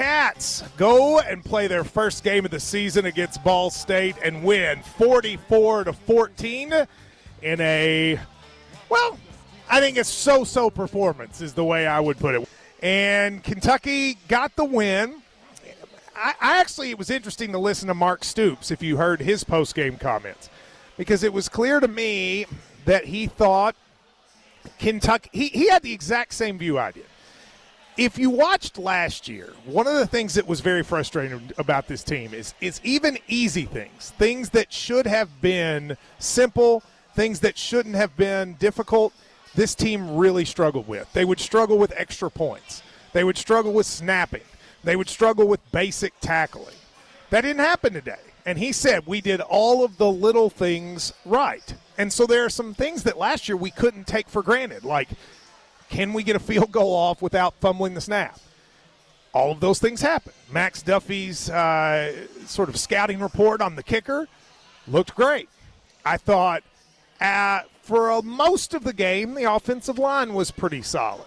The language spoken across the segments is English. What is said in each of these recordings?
Cats go and play their first game of the season against Ball State and win 44-14 in a, well, I think a so-so performance is the way I would put it. And Kentucky got the win. I actually, it was interesting to listen to Mark Stoops if you heard his post-game comments, because it was clear to me that he thought Kentucky, he had the exact same view I did. If you watched last year, one of the things that was very frustrating about this team is even easy things that should have been simple, things that shouldn't have been difficult, this team really struggled with. They would struggle with extra points. They would struggle with snapping. They would struggle with basic tackling. That didn't happen today. And he said we did all of the little things right. And so there are some things that last year we couldn't take for granted, like can we get a field goal off without fumbling the snap? All of those things happen. Max Duffy's sort of scouting report on the kicker looked great. I thought for most of the game, the offensive line was pretty solid.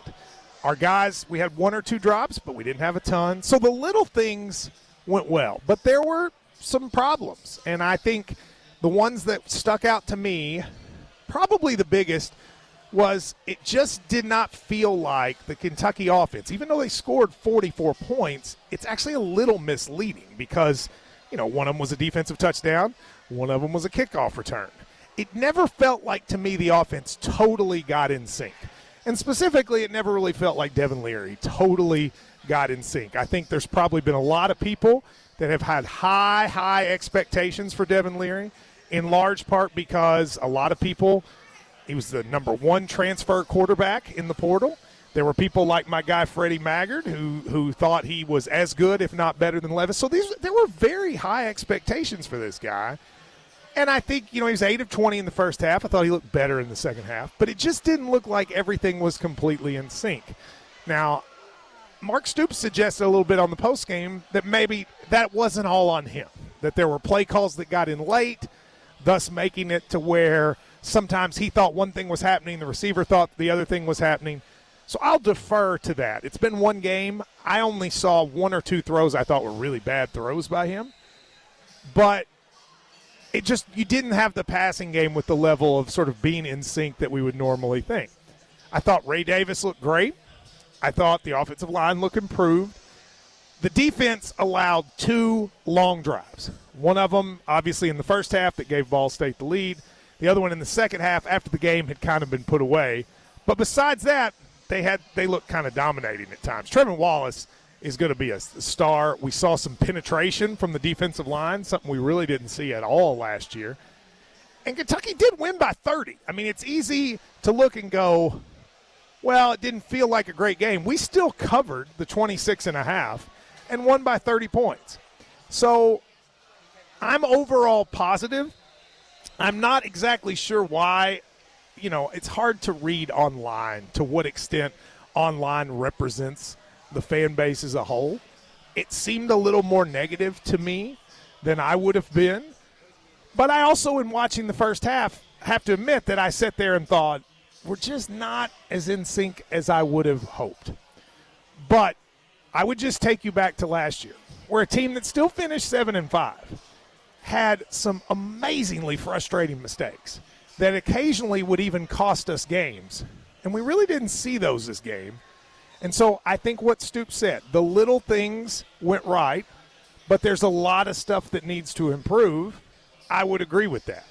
Our guys, we had one or two drops, but we didn't have a ton. So the little things went well. But there were some problems. And I think the ones that stuck out to me, probably the biggest, was it just did not feel like the Kentucky offense, even though they scored 44 points, it's actually a little misleading because, you know, one of them was a defensive touchdown, one of them was a kickoff return. It never felt like, to me, the offense totally got in sync. And specifically, it never really felt like Devin Leary totally got in sync. I think there's probably been a lot of people that have had high expectations for Devin Leary, in large part because a lot of people, he was the number one transfer quarterback in the portal. There were people like my guy Freddie Maggard who thought he was as good, if not better, than Levis. So there were very high expectations for this guy. And I think, you know, he was 8 of 20 in the first half. I thought he looked better in the second half. But it just didn't look like everything was completely in sync. Now, Mark Stoops suggested a little bit on the postgame that maybe that wasn't all on him, that there were play calls that got in late, thus making it to where sometimes he thought one thing was happening, the receiver thought the other thing was happening. So I'll defer to that. It's been one game. I only saw one or two throws I thought were really bad throws by him. But it just, you didn't have the passing game with the level of sort of being in sync that we would normally think. I thought Ray Davis looked great. I thought the offensive line looked improved. The defense allowed 2 long drives. One of them, obviously, in the first half that gave Ball State the lead. The other one in the second half after the game had kind of been put away. But besides that, they looked kind of dominating at times. Trevin Wallace is going to be a star. We saw some penetration from the defensive line, something we really didn't see at all last year. And Kentucky did win by 30. I mean, it's easy to look and go, well, it didn't feel like a great game. We still covered the 26.5 and won by 30 points. So I'm overall positive. I'm not exactly sure why. You know, it's hard to read online to what extent online represents the fan base as a whole. It seemed a little more negative to me than I would have been. But I also, in watching the first half, have to admit that I sat there and thought, we're just not as in sync as I would have hoped. But I would just take you back to last year, where a team that still finished 7-5 had some amazingly frustrating mistakes that occasionally would even cost us games. And we really didn't see those this game. And so I think what Stoops said, the little things went right, but there's a lot of stuff that needs to improve. I would agree with that.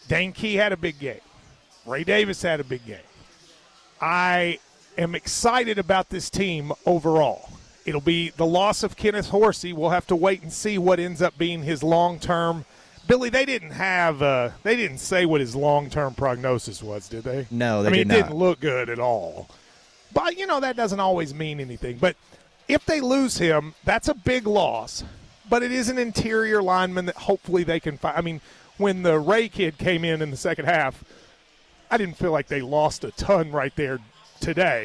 Dane Key had a big game. Ray Davis had a big game. I am excited about this team overall. It'll be the loss of Kenneth Horsey. We'll have to wait and see what ends up being his long-term. Billy, they didn't say what his long-term prognosis was, did they? No, they did not. It didn't look good at all. But, you know, that doesn't always mean anything. But if they lose him, that's a big loss. But it is an interior lineman that hopefully they can find. I mean, when the Ray kid came in the second half, I didn't feel like they lost a ton right there today.